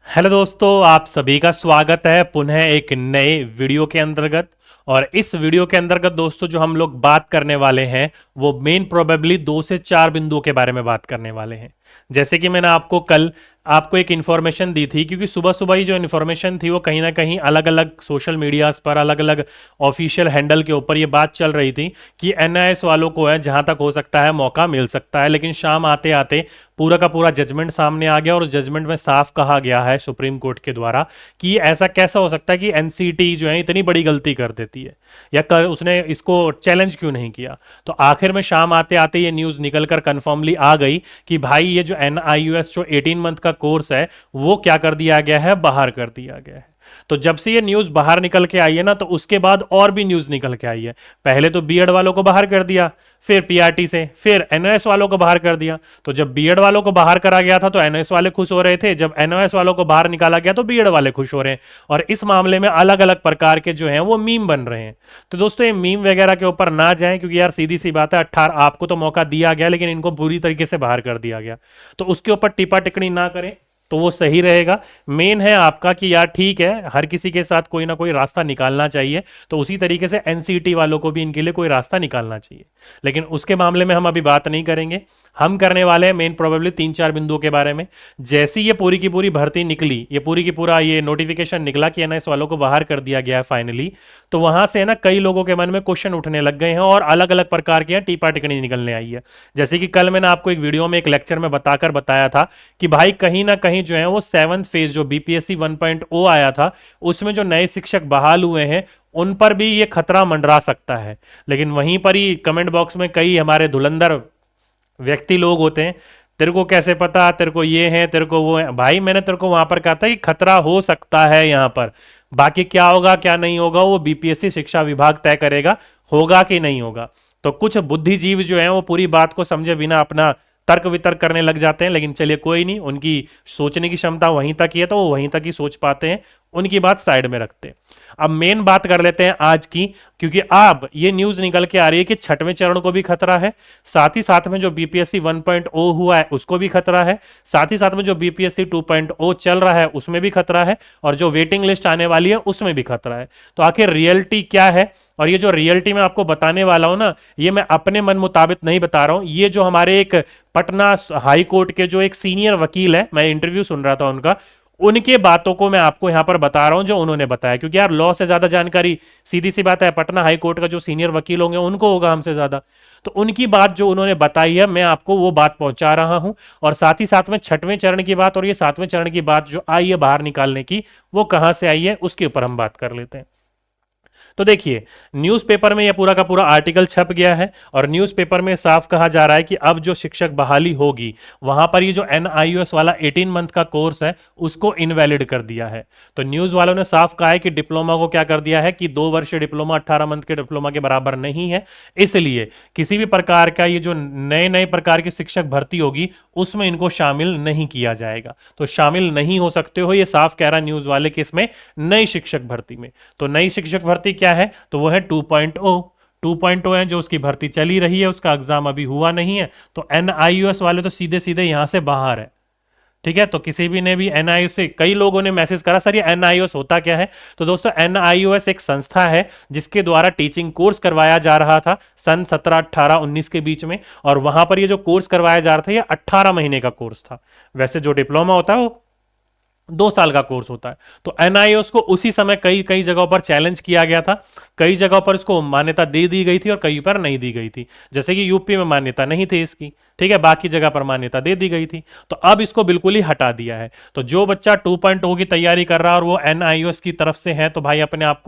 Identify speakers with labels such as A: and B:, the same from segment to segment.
A: Hello दोस्तों, आप सभी का स्वागत है पुनः एक नए वीडियो के अंतर्गत। और इस वीडियो के अंतर्गत दोस्तों जो हम लोग बात करने वाले हैं वो मेन प्रोबेबली 2 से 4 बिंदुओं के बारे में बात करने वाले हैं। जैसे कि मैंने आपको कल आपको एक इन्फॉर्मेशन दी थी, क्योंकि सुबह सुबह ही जो इन्फॉर्मेशन थी वो कहीं ना कहीं अलग अलग सोशल मीडियाज पर अलग अलग ऑफिशियल हैंडल के ऊपर ये बात चल रही थी कि एनआईएस वालों को है जहां तक हो सकता है मौका मिल सकता है। लेकिन शाम आते आते पूरा का पूरा जजमेंट सामने आ गया और जजमेंट में साफ कहा गया है सुप्रीम कोर्ट के द्वारा कि ऐसा कैसा हो सकता है कि एनसीटी जो है इतनी बड़ी गलती कर देती है, या कर उसने इसको चैलेंज क्यों नहीं किया। तो आखिर में शाम आते आते ये न्यूज़ निकलकर कन्फर्मली आ गई कि भाई ये जो एनआईयूएस जो 18 मंथ का कोर्स है वो क्या कर दिया गया है, बाहर कर दिया गया है। तो जब से ये न्यूज़ बाहर निकल के आई है ना, तो उसके बाद और भी न्यूज़ निकल के आई है। पहले तो बीएड वालों को बाहर कर दिया, फिर पीआरटी से, फिर एनओएस वालों को बाहर कर दिया। तो जब बीएड वालों को बाहर करा गया था तो एनओएस वाले खुश हो रहे थे, जब एनओएस वालों को बाहर निकाला गया तो बीएड वाले खुश हो रहे हैं। और इस मामले में अलग अलग प्रकार के जो हैं वो मीम बन रहे हैं। तो दोस्तों ये मीम वगैरह के ऊपर ना जाएं, क्योंकि यार सीधी सी बात है, 18 आपको तो मौका दिया गया लेकिन इनको पूरी तरीके से बाहर कर दिया गया। तो उसके ऊपर टिप्पा टिप्पणी ना करें तो वो सही रहेगा। मेन है आपका कि यार ठीक है, हर किसी के साथ कोई ना कोई रास्ता निकालना चाहिए, तो उसी तरीके से एनसीटी वालों को भी इनके लिए कोई रास्ता निकालना चाहिए। लेकिन उसके मामले में हम अभी बात नहीं करेंगे। हम करने वाले हैं मेन प्रोबेबली 3-4 बिंदुओं के बारे में। जैसी ये पूरी की पूरी भर्ती निकली, ये पूरी की पूरा ये नोटिफिकेशन निकला कि एनआईएस वालों को बाहर कर दिया गया है फाइनली, तो वहां से है ना कई लोगों के मन में क्वेश्चन उठने लग गए हैं और अलग अलग प्रकार की टीपा टिप्पणी निकलने आई है। जैसे कि कल मैंने आपको एक वीडियो में एक लेक्चर में बताया था कि भाई कहीं ना कहीं जो है वो 7th फेज जो बीपीएससी 1.0 आया था उसमें जो नए शिक्षक बहाल हुए हैं उन पर भी ये खतरा मंडरा सकता है। लेकिन वहीं पर ही कमेंट बॉक्स में कई हमारे धुलंधर व्यक्ति लोग होते हैं, तेरे को कैसे पता, तेरे को ये है, तेरे को वो है। भाई मैंने तेरे को वहां पर कहा था कि खतरा हो सकता है यहाँ पर, बाकी क्या होगा क्या नहीं होगा वो बीपीएससी शिक्षा विभाग तय करेगा, होगा कि नहीं होगा। तो कुछ बुद्धिजीव जो है वो पूरी बात को समझे बिना अपना तर्क वितर्क करने लग जाते हैं। लेकिन चलिए कोई नहीं, उनकी सोचने की क्षमता वहीं तक ही है तो वो वहीं तक ही सोच पाते हैं, उनकी बात साइड में रखते हैं। अब मेन बात कर लेते हैं आज की, क्योंकि अब ये न्यूज निकल के आ रही है कि 6वें चरण को भी खतरा है, साथ ही साथ में जो बीपीएससी 1.0 हुआ है उसको भी खतरा है, साथ ही साथ में जो बीपीएससी 2.0 चल रहा है उसमें भी खतरा है, और जो वेटिंग लिस्ट आने वाली है उसमें भी खतरा है। तो आखिर रियलिटी क्या है, और ये जो रियलिटी मैं आपको बताने वाला हूं ना, ये मैं अपने मन मुताबिक नहीं बता रहा हूं, ये जो हमारे एक पटना हाई कोर्ट के जो एक सीनियर वकील है, मैं इंटरव्यू सुन रहा था उनका, उनके बातों को मैं आपको यहां पर बता रहा हूं जो उन्होंने बताया। क्योंकि यार लॉ से ज्यादा जानकारी सीधी सी बात है पटना हाई कोर्ट का जो सीनियर वकील होंगे उनको होगा हमसे ज्यादा। तो उनकी बात जो उन्होंने बताई है मैं आपको वो बात पहुंचा रहा हूं, और साथ ही साथ में 6वें चरण की बात और ये 7वें चरण की बात जो आई है बाहर निकालने की, वो कहां से आई है उसके ऊपर हम बात कर लेते हैं। तो देखिए, न्यूज़पेपर में यह पूरा का पूरा आर्टिकल छप गया है और न्यूज़पेपर में साफ कहा जा रहा है कि अब जो शिक्षक बहाली होगी वहां पर ये जो एनआईयूएस वाला 18 मंथ का कोर्स है उसको इनवैलिड कर दिया है। तो न्यूज़ वालों ने साफ कहा है कि डिप्लोमा को क्या कर दिया है कि 2 वर्षीय डिप्लोमा 18 मंथ के डिप्लोमा के बराबर नहीं है, इसलिए किसी भी प्रकार का ये जो नए नए प्रकार की शिक्षक भर्ती होगी उसमें इनको शामिल नहीं किया जाएगा। तो शामिल नहीं हो सकते हो, ये साफ कह रहा न्यूज़ वाले कि इसमें नई शिक्षक भर्ती में। तो नई शिक्षक भर्ती क्या है, तो वो है 2.0। 2.0 है जो उसकी भर्ती चली रही है, उसका एग्जाम अभी हुआ नहीं है, तो एनआईयूएस वाले तो सीधे सीधे यहां से बाहर है। ठीक है, तो किसी भी ने भी एनआईयूएस से, कई लोगों ने मैसेज करा सर ये एनआईयूएस होता क्या है। तो दोस्तों एनआईयूएस एक संस्था है जिसके द्वारा टीचिंग कोर्स करवाया जा रहा था सन 17, 18, 19 के बीच में, और वहां पर ये जो कोर्स करवाया जा रहा था ये 18 महीने का कोर्स था। वैसे जो डिप्लोमा होता है वो 2 साल का कोर्स होता है। तो एनआईओएस को उसी समय कई कई जगहों पर चैलेंज किया गया था, कई जगहों पर इसको मान्यता दे दी गई थी और कई पर नहीं दी गई थी। जैसे कि यूपी में मान्यता नहीं थी इसकी, ठीक है, बाकी जगह पर मान्यता दे दी गई थी। तो अब इसको बिल्कुल ही हटा दिया है। तो जो बच्चा 2.0 की तैयारी कर रहा है और वो एनआईओएस की तरफ से है, तो भाई अपने आप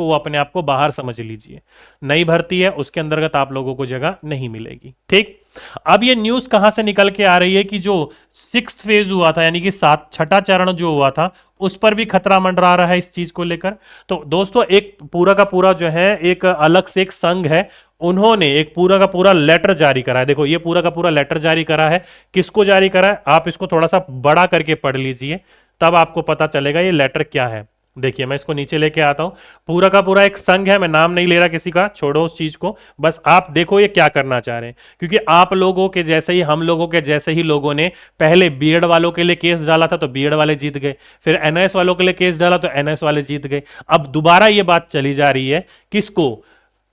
A: को बाहर समझ लीजिए। नई भर्ती है उसके अंतर्गत आप लोगों को जगह नहीं मिलेगी। ठीक, अब ये न्यूज कहां से निकल के आ रही है कि जो 6th फेज हुआ था, यानी कि 6ठा चरण जो हुआ था, उस पर भी खतरा मंडरा रहा है इस चीज को लेकर। तो दोस्तों एक पूरा का पूरा जो है एक अलग से एक संघ है, उन्होंने एक पूरा का पूरा लेटर जारी करा है। देखो ये पूरा का पूरा लेटर जारी करा है, किसको जारी करा है, आप इसको थोड़ा सा बड़ा करके पढ़ लीजिए तब आपको पता चलेगा ये लेटर क्या है। देखिए मैं इसको नीचे लेके आता हूं। पूरा का पूरा एक संघ है, मैं नाम नहीं ले रहा किसी का, छोड़ो उस चीज को। बस आप देखो ये क्या करना चाह रहे हैं, क्योंकि आप लोगों के जैसे ही, हम लोगों के जैसे ही लोगों ने पहले बीएड वालों के लिए केस डाला था तो बीएड वाले जीत गए, फिर एनएस वालों के लिए केस डाला तो एनएस वाले जीत गए। अब दोबारा ये बात चली जा रही है, किसको?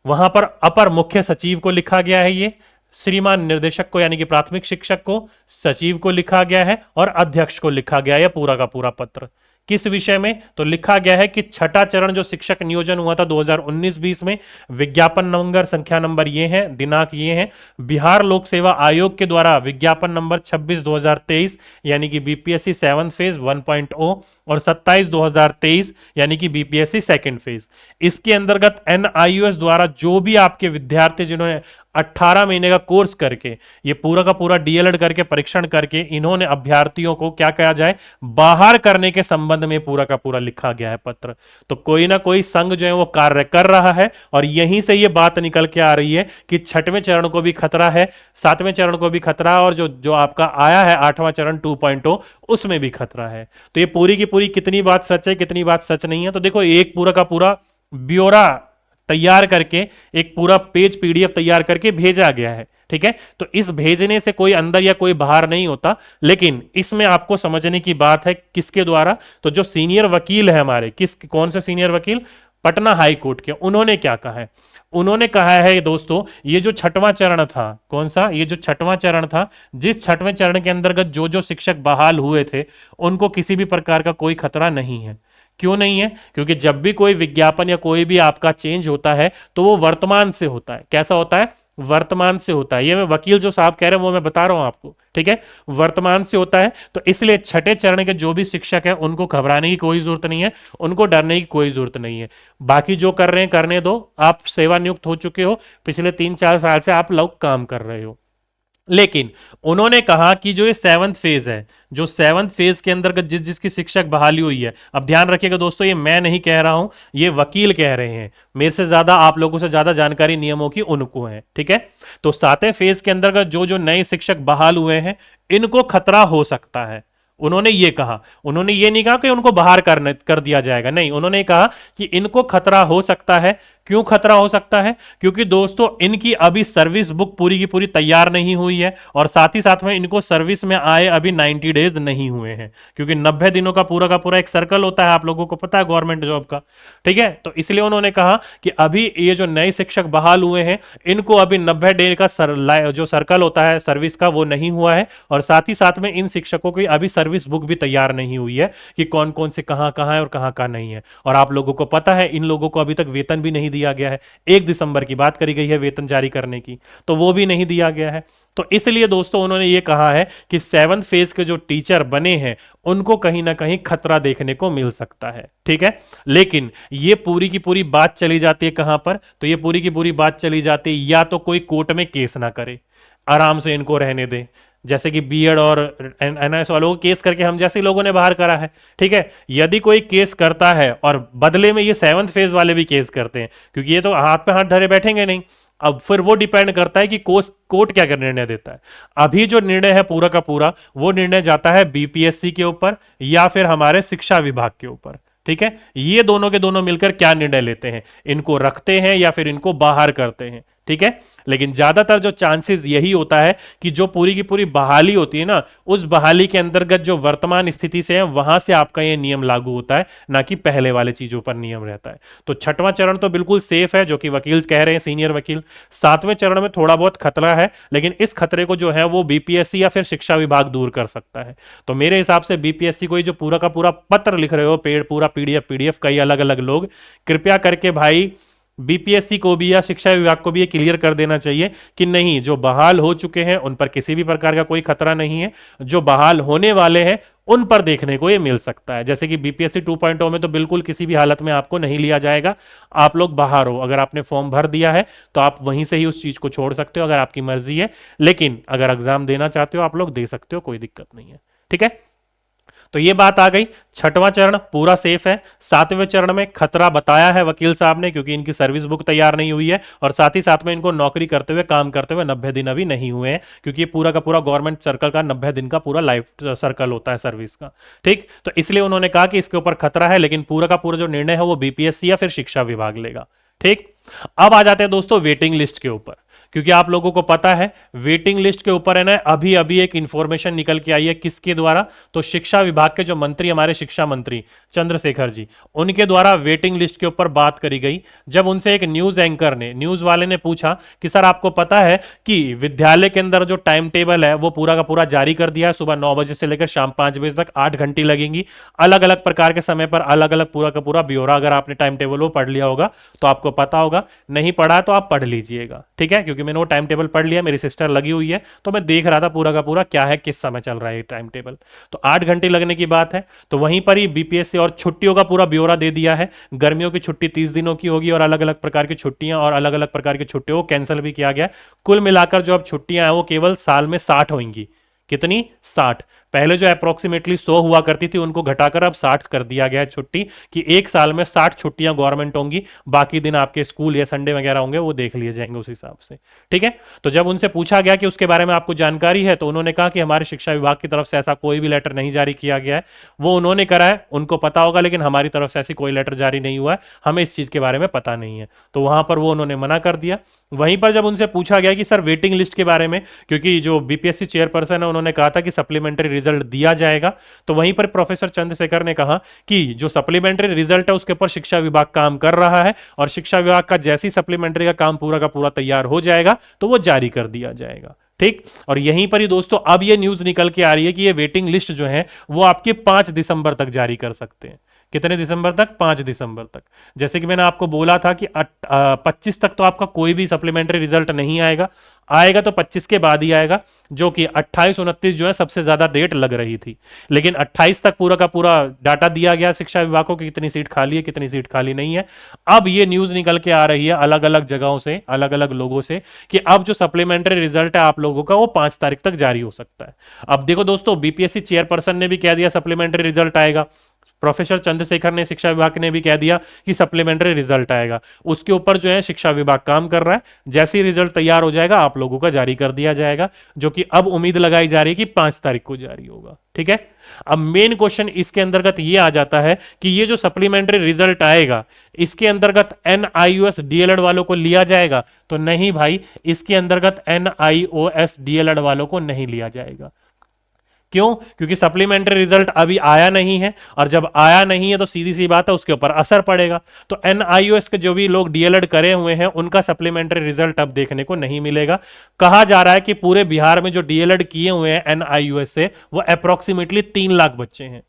A: वहां पर अपर मुख्य सचिव को लिखा गया है, ये श्रीमान निर्देशक को यानी कि प्राथमिक शिक्षक को, सचिव को लिखा गया है और अध्यक्ष को लिखा गया है पूरा का पूरा पत्र। किस विषय में? तो लिखा गया है कि छठा चरण जो शिक्षक नियोजन हुआ था 2019-20 में, विज्ञापन नंबर संख्या नंबर ये है, दिनांक ये है, बिहार लोक सेवा आयोग के द्वारा विज्ञापन नंबर 26/2023 यानी कि बीपीएससी 7th फेज 1.0 और 27/2023 यानी कि बीपीएससी 2nd फेज। इसके अंतर्गत एनआईयूएस द्वारा जो भी आपके विद्यार्थी जिन्होंने 18 महीने का कोर्स करके, ये पूरा का पूरा डीएलएड करके, परीक्षण करके, इन्होंने अभ्यर्थियों को क्या कहा जाए, बाहर करने के संबंध में पूरा का पूरा लिखा गया है पत्र। तो कोई ना कोई संघ जो है वो कार्य कर रहा है और यहीं से ये बात निकल के आ रही है कि छठवें चरण को भी खतरा है, 7वें चरण को भी खतरा है और जो जो आपका आया है 8वां चरण 2.0 उसमें भी खतरा है। तो ये पूरी की पूरी कितनी बात सच है, कितनी बात सच नहीं है, तो देखो एक पूरा का पूरा ब्यौरा तैयार करके, एक पूरा पेज पीडीएफ तैयार करके भेजा गया है। ठीक है, तो इस भेजने से कोई अंदर या कोई बाहर नहीं होता, लेकिन इसमें आपको समझने की बात है किसके द्वारा, तो जो सीनियर वकील है हमारे, कौन से सीनियर वकील, पटना हाई कोर्ट के, उन्होंने क्या कहा है? उन्होंने कहा है दोस्तों, ये जो छठवां चरण था, कौन सा, ये जो छठवां चरण था, जिस छठवें चरण के अंतर्गत जो जो शिक्षक बहाल हुए थे उनको किसी भी प्रकार का कोई खतरा नहीं है। क्यों नहीं है? क्योंकि जब भी कोई विज्ञापन या कोई भी आपका चेंज होता है तो वो वर्तमान से होता है। कैसा होता है? वर्तमान से होता है। ये मैं वकील जो साहब कह रहे हैं वो मैं बता रहा हूं आपको, ठीक है, वर्तमान से होता है। तो इसलिए छठे चरण के जो भी शिक्षक है उनको घबराने की कोई जरूरत नहीं है, उनको डरने की कोई जरूरत नहीं है। बाकी जो कर रहे हैं करने दो, आप सेवानियुक्त हो चुके हो, पिछले 3-4 साल से आप लोग काम कर रहे हो। लेकिन उन्होंने कहा कि जो ये 7th फेज है, जो 7th फेज के अंतर्गत जिस जिसकी शिक्षक बहाली हुई है, अब ध्यान रखिएगा दोस्तों, ये मैं नहीं कह रहा हूं, ये वकील कह रहे हैं। मेरे से ज्यादा, आप लोगों से ज्यादा जानकारी नियमों की उनको है। ठीक है, तो 7वें फेज के अंतर्गत जो जो नए शिक्षक बहाल हुए हैं इनको खतरा हो सकता है। उन्होंने ये कहा, उन्होंने ये नहीं कहा कि उनको बाहर कर दिया जाएगा, नहीं, उन्होंने कहा कि इनको खतरा हो सकता है। क्यों खतरा हो सकता है? क्योंकि दोस्तों इनकी अभी सर्विस बुक पूरी की पूरी तैयार नहीं हुई है और साथ ही साथ में इनको सर्विस में आए अभी 90 डेज नहीं हुए हैं, क्योंकि 90 दिनों का पूरा एक सर्कल होता है, आप लोगों को पता है गवर्नमेंट जॉब का। ठीक है, तो इसलिए उन्होंने कहा कि अभी ये जो नए शिक्षक बहाल हुए हैं इनको अभी 90 डे का जो सर्कल होता है सर्विस का वो नहीं हुआ है, और साथ ही साथ में इन शिक्षकों की अभी सर्विस बुक भी तैयार नहीं हुई है कि कौन कौन से कहां कहां है और कहां कहां नहीं है। और आप लोगों को पता है इन लोगों को अभी तक वेतन भी नहीं दिया गया है। 1 दिसंबर की बात करी गई है वेतन जारी करने की, तो वो भी नहीं दिया गया है। तो इसलिए दोस्तों उन्होंने ये कहा है कि 7th फेज के जो टीचर बने हैं उनको कहीं ना कहीं खतरा देखने को मिल सकता है। ठीक है, लेकिन ये पूरी की पूरी बात चली जाती है कहां पर? तो ये पूरी की पूरी बात चली जाती है या तो कोई कोर्ट में केस ना करे, आराम से इनको रहने दे, जैसे कि बीएड और एनएस वालों को केस करके हम जैसे लोगों ने बाहर करा है। ठीक है, यदि कोई केस करता है और बदले में ये 7th फेज वाले भी केस करते हैं, क्योंकि ये तो हाथ पे हाथ धरे बैठेंगे नहीं, अब फिर वो डिपेंड करता है कि कोर्ट क्या निर्णय देता है। अभी जो निर्णय है पूरा का पूरा वो निर्णय जाता है बीपीएससी के ऊपर या फिर हमारे शिक्षा विभाग के ऊपर। ठीक है, ये दोनों के दोनों मिलकर क्या निर्णय लेते हैं, इनको रखते हैं या फिर इनको बाहर करते हैं। ठीक है, लेकिन ज्यादातर जो चांसेस यही होता है कि जो पूरी की पूरी बहाली होती है ना, उस बहाली के अंतर्गत जो वर्तमान स्थिति से है वहां से आपका ये नियम लागू होता है, ना कि पहले वाले चीजों पर नियम रहता है। तो छठवां चरण तो बिल्कुल सेफ है, जो कि वकील कह रहे हैं, सीनियर वकील। 7वें चरण में थोड़ा बहुत खतरा है, लेकिन इस खतरे को जो है वो बीपीएससी या फिर शिक्षा विभाग दूर कर सकता है। तो मेरे हिसाब से बीपीएससी को जो पूरा का पूरा पत्र लिख रहे हो, पूरा पीडीएफ कई अलग अलग लोग, कृपया करके भाई बीपीएससी को भी या शिक्षा विभाग को भी ये क्लियर कर देना चाहिए कि नहीं, जो बहाल हो चुके हैं उन पर किसी भी प्रकार का कोई खतरा नहीं है, जो बहाल होने वाले हैं उन पर देखने को ये मिल सकता है। जैसे कि बीपीएससी 2.0 में तो बिल्कुल किसी भी हालत में आपको नहीं लिया जाएगा, आप लोग बाहर हो, अगर आपने फॉर्म भर दिया है तो आप वहीं से ही उस चीज को छोड़ सकते हो अगर आपकी मर्जी है, लेकिन अगर एग्जाम देना चाहते हो आप लोग दे सकते हो, कोई दिक्कत नहीं है। ठीक है, तो ये बात आ गई। छठवां चरण पूरा सेफ है। सातवें चरण में खतरा बताया है वकील साहब ने, क्योंकि इनकी सर्विस बुक तैयार नहीं हुई है और साथ ही साथ में इनको नौकरी करते हुए काम करते हुए 90 दिन अभी नहीं हुए हैं, क्योंकि ये पूरा का पूरा गवर्नमेंट सर्कल का 90 दिन का पूरा लाइफ सर्कल होता है सर्विस का। ठीक, तो इसलिए उन्होंने कहा कि इसके ऊपर खतरा है, लेकिन पूरा का पूरा जो निर्णय है वो बीपीएससी या फिर शिक्षा विभाग लेगा। ठीक, अब आ जाते हैं दोस्तों वेटिंग लिस्ट के ऊपर, क्योंकि आप लोगों को पता है वेटिंग लिस्ट के ऊपर है ना, अभी अभी एक इंफॉर्मेशन निकल के आई है। किसके द्वारा? तो शिक्षा विभाग के जो मंत्री, हमारे शिक्षा मंत्री चंद्रशेखर जी, उनके द्वारा वेटिंग लिस्ट के ऊपर बात करी गई। जब उनसे एक न्यूज एंकर ने, न्यूज वाले ने पूछा कि सर आपको पता है कि विद्यालय के अंदर जो टाइम टेबल है वो पूरा का पूरा जारी कर दिया है, सुबह 9 बजे से लेकर शाम 5 बजे तक 8 घंटे लगेंगी, अलग अलग प्रकार के समय पर अलग अलग पूरा का पूरा ब्यौरा, अगर आपने टाइम टेबल वो पढ़ लिया होगा तो आपको पता होगा, नहीं पढ़ा तो आप पढ़ लीजिएगा। ठीक है, क्योंकि मैंने वो टाइम टेबल पढ़ लिया, मेरी सिस्टर लगी हुई है तो मैं देख रहा था पूरा का पूरा क्या है, किस समय चल रहा है ये टाइम टेबल। तो 8 घंटे लगने की बात है। तो वहीं पर ही बीपीएससी और छुट्टियों का पूरा ब्यौरा दे दिया है। गर्मियों की छुट्टी 30 दिनों की होगी और अलग अलग प्रकार की छुट्टियां और अलग अलग प्रकार की छुट्टियों को कैंसिल भी किया गया। कुल मिलाकर जो अब छुट्टियां हैं वो केवल साल में 60 होंगी। कितनी? 60। पहले जो अप्रोक्सीमेटली 100 हुआ करती थी उनको घटाकर अब 60 कर दिया गया है छुट्टी, कि एक साल में 60 छुट्टियां गवर्नमेंट होंगी, बाकी दिन आपके स्कूल या संडे वगैरह होंगे वो देख लिए जाएंगे उस हिसाब से। ठीक है, तो जब उनसे पूछा गया कि उसके बारे में आपको जानकारी है तो उन्होंने कहा कि हमारे शिक्षा विभाग की तरफ से ऐसा कोई भी लेटर नहीं जारी किया गया है। वो उन्होंने करा है, उनको पता होगा, लेकिन हमारी तरफ से ऐसी कोई लेटर जारी नहीं हुआ है, हमें इस चीज के बारे में पता नहीं है। तो वहां पर वो उन्होंने मना कर दिया। वहीं पर जब उनसे पूछा गया कि सर वेटिंग लिस्ट के बारे में, क्योंकि जो बीपीएससी चेयरपर्सन है उन्होंने कहा था कि सप्लीमेंट्री रिजल्ट दिया जाएगा, तो वहीं पर प्रोफेसर चंद्रशेखर ने कहा कि जो सप्लीमेंट्री रिजल्ट है उसके ऊपर शिक्षा विभाग काम कर रहा है और शिक्षा विभाग का जैसी सप्लीमेंट्री का काम पूरा का पूरा तैयार हो जाएगा तो वो जारी कर दिया जाएगा। ठीक, और यहीं पर ही दोस्तों अब ये न्यूज निकल के आ रही है कि ये वेटिंग लिस्ट जो है वो आपके 5 दिसंबर तक जारी कर सकते हैं। कितने दिसंबर तक? 5 दिसंबर तक। जैसे कि मैंने आपको बोला था कि 25 तक तो आपका कोई भी सप्लीमेंट्री रिजल्ट नहीं आएगा, आएगा तो 25 के बाद ही आएगा, जो कि 28 29 जो है सबसे ज्यादा डेट लग रही थी। लेकिन 28 तक पूरा का पूरा डाटा दिया गया शिक्षा विभाग को कि कितनी सीट खाली है, कितनी सीट खाली नहीं है। अब ये न्यूज निकल के आ रही है अलग अलग जगहों से, अलग अलग लोगों से, कि अब जो सप्लीमेंट्री रिजल्ट है आप लोगों का वो 5 तारीख तक जारी हो सकता है। अब देखो दोस्तों, बीपीएससी चेयरपर्सन ने भी कह दिया सप्लीमेंट्री रिजल्ट आएगा, प्रोफेसर चंद्रशेखर ने, शिक्षा विभाग ने भी कह दिया कि सप्लीमेंट्री रिजल्ट आएगा। उसके ऊपर जो है शिक्षा विभाग काम कर रहा है, जैसे ही रिजल्ट तैयार हो जाएगा आप लोगों का जारी कर दिया जाएगा, जो कि अब उम्मीद लगाई जा रही है कि 5 तारीख को जारी होगा। ठीक है, अब मेन क्वेश्चन इसके अंतर्गत ये आ जाता है कि ये जो सप्लीमेंट्री रिजल्ट आएगा इसके अंतर्गत एनआईओएस डीएलएड वालों को लिया जाएगा? तो नहीं भाई, इसके अंतर्गत एनआईओएस डीएलएड वालों को नहीं लिया जाएगा। क्यों? क्योंकि सप्लीमेंट्री रिजल्ट अभी आया नहीं है, और जब आया नहीं है तो सीधी सी बात है उसके ऊपर असर पड़ेगा। तो एनआईओएस के जो भी लोग डीएलएड करे हुए हैं उनका सप्लीमेंट्री रिजल्ट अब देखने को नहीं मिलेगा। कहा जा रहा है कि पूरे बिहार में जो डीएलएड किए हुए हैं एनआईओएस से वो अप्रोक्सीमेटली 3 लाख बच्चे हैं।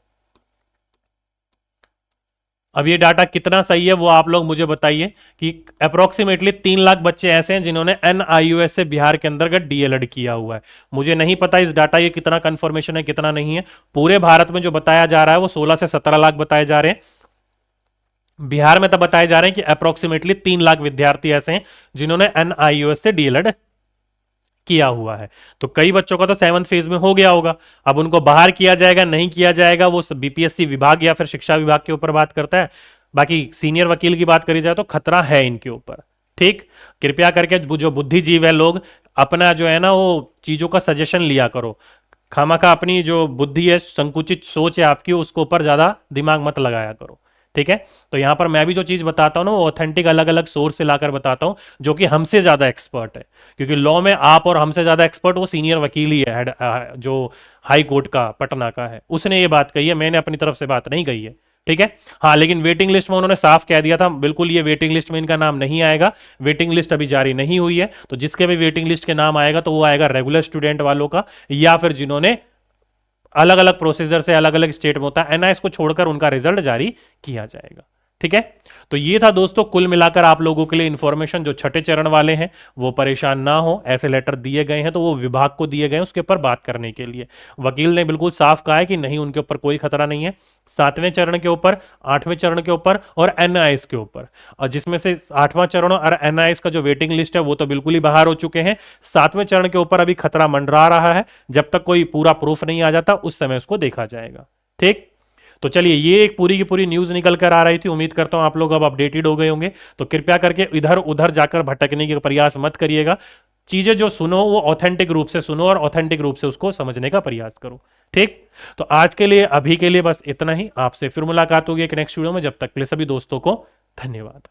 A: अब ये डाटा कितना सही है वो आप लोग मुझे बताइए, कि अप्रोक्सीमेटली 3 लाख बच्चे ऐसे हैं जिन्होंने एनआईओएस से बिहार के अंतर्गत डीएलएड किया हुआ है। मुझे नहीं पता इस डाटा ये कितना कंफर्मेशन है कितना नहीं है। पूरे भारत में जो बताया जा रहा है वो 16 से 17 लाख बताए जा रहे हैं। बिहार में तो बताए जा रहे हैं कि अप्रोक्सीमेटली 3 लाख विद्यार्थी ऐसे हैं जिन्होंने एनआईओएस से डीएलएड किया हुआ है। तो कई बच्चों का तो 7th फेज में हो गया होगा, अब उनको बाहर किया जाएगा नहीं किया जाएगा वो बीपीएससी विभाग या फिर शिक्षा विभाग के ऊपर बात करता है। बाकी सीनियर वकील की बात करी जाए तो खतरा है इनके ऊपर। ठीक, कृपया करके जो बुद्धिजीव है लोग अपना जो है ना वो चीजों का सजेशन लिया करो, खामखा अपनी जो बुद्धि है, संकुचित सोच है आपकी, उसको ऊपर ज्यादा दिमाग मत लगाया करो। ठीक है, तो यहां पर मैं भी जो चीज बताता हूं ना वो ऑथेंटिक अलग अलग सोर्स से लाकर बताता हूं, जो कि हमसे ज्यादा एक्सपर्ट है, क्योंकि लॉ में आप और हमसे ज्यादा एक्सपर्ट वो सीनियर वकील ही है, जो हाई कोर्ट का पटना का है, उसने ये बात कही है, मैंने अपनी तरफ से बात नहीं कही है। ठीक है, हाँ, लेकिन वेटिंग लिस्ट में उन्होंने साफ कह दिया था बिल्कुल ये वेटिंग लिस्ट में इनका नाम नहीं आएगा, वेटिंग लिस्ट अभी जारी नहीं हुई है। तो जिसके भी वेटिंग लिस्ट के नाम आएगा तो वो आएगा रेगुलर स्टूडेंट वालों का, या फिर जिन्होंने अलग अलग प्रोसीजर से अलग अलग स्टेट में होता है एनआईएस को छोड़कर उनका रिजल्ट जारी किया जाएगा। ठीक है, तो ये था दोस्तों कुल मिलाकर आप लोगों के लिए इंफॉर्मेशन। जो छठे चरण वाले हैं वो परेशान ना हो, ऐसे लेटर दिए गए हैं तो वो विभाग को दिए गए हैं उसके ऊपर बात करने के लिए। वकील ने बिल्कुल साफ कहा है कि नहीं, उनके ऊपर कोई खतरा नहीं है। 7वें चरण के ऊपर, 8वें चरण के ऊपर और एनआईएस के ऊपर, और जिसमें से 8वां चरण और एनआईएस का जो वेटिंग लिस्ट है वो तो बिल्कुल ही बाहर हो चुके हैं। 7वें चरण के ऊपर अभी खतरा मंडरा रहा है, जब तक कोई पूरा प्रूफ नहीं आ जाता उस समय उसको देखा जाएगा। ठीक। तो चलिए, ये एक पूरी की पूरी न्यूज निकल कर आ रही थी। उम्मीद करता हूं आप लोग अब अपडेटेड हो गए होंगे। तो कृपया करके इधर उधर जाकर भटकने के प्रयास मत करिएगा। चीजें जो सुनो वो ऑथेंटिक रूप से सुनो और ऑथेंटिक रूप से उसको समझने का प्रयास करो। ठीक। तो आज के लिए, अभी के लिए बस इतना ही। आपसे फिर मुलाकात होगी एक नेक्स्ट वीडियो में। जब तक के लिए सभी दोस्तों को धन्यवाद।